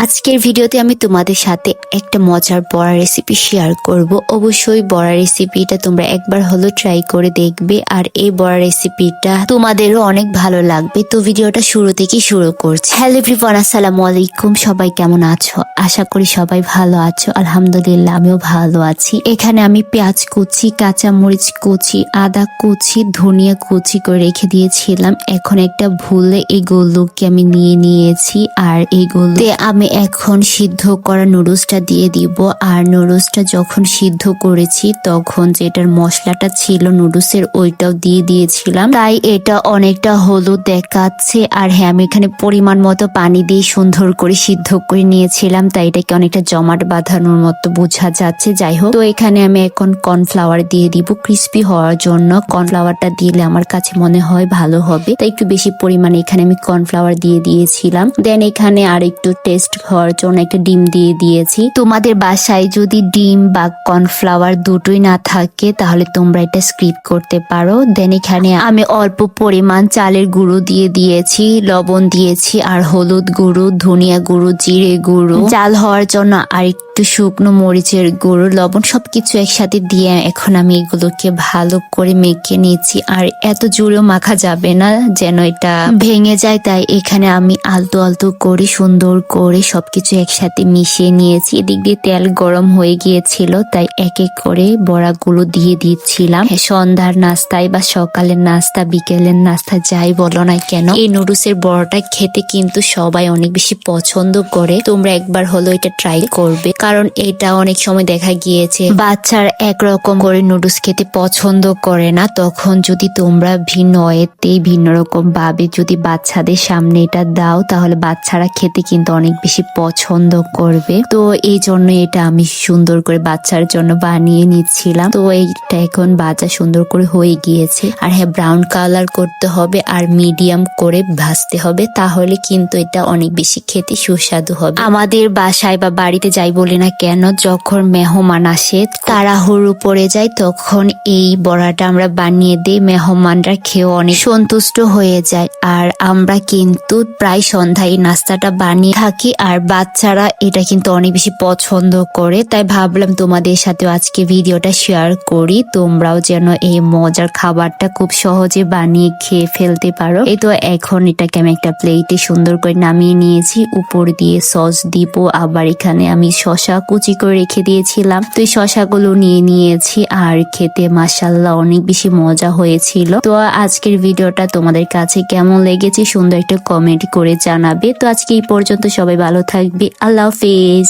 আজকের ভিডিওতে আমি তোমাদের সাথে একটা মজার বড়া রেসিপি শেয়ার করব। অবশ্যই বড়া রেসিপিটা তোমরা একবার হলো ট্রাই করে দেখবে, আর এই বড়া রেসিপিটা তোমাদেরও অনেক ভালো লাগবে। তো ভিডিওটা শুরু থেকে শুরু করছি। হ্যালো এভরিওয়ান, আসসালামু আলাইকুম। সবাই কেমন আছো? আশা করি সবাই ভালো আছো। আলহামদুলিল্লাহ, আমিও ভালো আছি। এখানে আমি পেঁয়াজ কুচি, কাঁচা মরিচ কুচি, আদা কুচি, ধনিয়া কুচি করে রেখে দিয়েছিলাম। এখন একটা ভুলে এগুলোকে আমি নিয়ে নিয়েছি, আর এগুলোতে আমি এখন সিদ্ধ করা নুডলসটা দিয়ে দিব। আর নুডলসটা যখন সিদ্ধ করেছি তখন যেটার মশলাটা ছিল নুডলসের ওইটাও দিয়ে দিয়েছিলাম, তাই এটা অনেকটা হলুদ দেখাচ্ছে। আর হ্যাঁ, আমি এখানে পরিমাণ মতো পানি দিয়ে সুন্দর করে সিদ্ধ করে নিয়েছিলাম, তাই এটাকে অনেকটা জমাট বাঁধানোর মতো বোঝা যাচ্ছে। যাই হোক, তো এখানে আমি এখন কর্নফ্লাওয়ার দিয়ে দিব ক্রিস্পি হওয়ার জন্য। কর্নফ্লাওয়ারটা দিলে আমার কাছে মনে হয় ভালো হবে, তাই একটু বেশি পরিমাণে এখানে আমি কর্নফ্লাওয়ার দিয়ে দিয়েছিলাম। দেন এখানে আর একটু টেস্ট হওয়ার জন্য একটা ডিম দিয়ে দিয়েছি। তোমাদের বাসায় যদি ডিম বা কর্নফ্লাওয়ার দুটোই না থাকে তাহলে তোমরা এটা স্কিপ করতে পারো। দেন এখানে আমি অল্প পরিমাণ চালের গুঁড়ো দিয়ে দিয়েছি, লবণ দিয়েছি, আর হলুদ গুঁড়ো, ধনিয়া গুঁড়ো, জিরে গুঁড়ো, জাল হওয়ার জন্য আর একটু শুকনো মরিচের গুঁড়ো, লবণ, সবকিছু একসাথে দিয়ে এখন আমি এগুলোকে ভালো করে মেখে নিয়েছি। আর এত জোরেও মাখা যাবে না যেন এটা ভেঙে যায়, তাই এখানে আমি আলতো আলতো করে সুন্দর করে সবকিছু একসাথে মিশিয়ে নিয়েছি। এদিক দিয়ে তেল গরম হয়ে গিয়েছিল, তাই এক এক করে বড়াগুলো দিয়ে দিচ্ছিলাম। সন্ধ্যার নাস্তায় বা সকালের নাস্তা, বিকেলের নাস্তা, যাই বলো না কেন, এই নুডলসের বড়াটা খেতে কিন্তু সবাই অনেক বেশি পছন্দ করে। তোমরা একবার হলো এটা ট্রাই করবে, কারণ এটা অনেক সময় দেখা গিয়েছে বাচ্চারা একরকম করে নুডলস খেতে পছন্দ করে না। তখন যদি তোমরা ভিন্ন ওয়েতে, ভিন্ন রকম ভাবে যদি বাচ্চাদের সামনে এটা দাও, তাহলে বাচ্চারা খেতে কিন্তু অনেক বেশি পছন্দ করবে। তো এই জন্য এটা আমি সুন্দর করে বাচ্চার জন্য বানিয়ে নিচ্ছিলাম। তো এইটা এখন ভাজা সুন্দর করে হয়ে গিয়েছে। আর হ্যাঁ, ব্রাউন কালার করতে হবে আর মিডিয়াম করে ভাজতে হবে, তাহলে কিন্তু এটা অনেক বেশি খেতে সুস্বাদু হবে। আমাদের বাসায় বা বাড়িতে যাই বলি না কেন, যখন মেহমান আসে, তাড়াহুড়ো পড়ে যায়, তখন এই বড়াটা আমরা বানিয়ে দিই। মেহমানরা খেয়ে অনেক সন্তুষ্ট হয়ে যায়। আর আমরা কিন্তু প্রায় সন্ধ্যায় নাস্তাটা বানিয়ে থাকি, আর বাচ্চারা এটা কিন্তু অনেক বেশি পছন্দ করে। তাই ভাবলাম তোমাদের সাথে আজকে ভিডিওটা শেয়ার করি, তোমরাও যেন এই মজার খাবারটা খুব সহজে বানিয়ে খেয়ে ফেলতে পারো। এই তো এখন এটাকে আমি একটা প্লেটে সুন্দর করে নামিয়ে নিয়েছি। উপর দিয়ে সস দিব, আবার এখানে আমি শসা কুচি করে রেখে দিয়েছিলাম, তো এই শসাগুলো নিয়ে নিয়েছি। আর খেতে মাশাআল্লাহ অনেক বেশি মজা হয়েছিল। তো আজকের ভিডিওটা তোমাদের কাছে কেমন লেগেছে সুন্দর একটা কমেন্ট করে জানাবে। তো আজকে এই পর্যন্ত, সবাই ভালো থাকবে। আল্লাহ হাফেজ।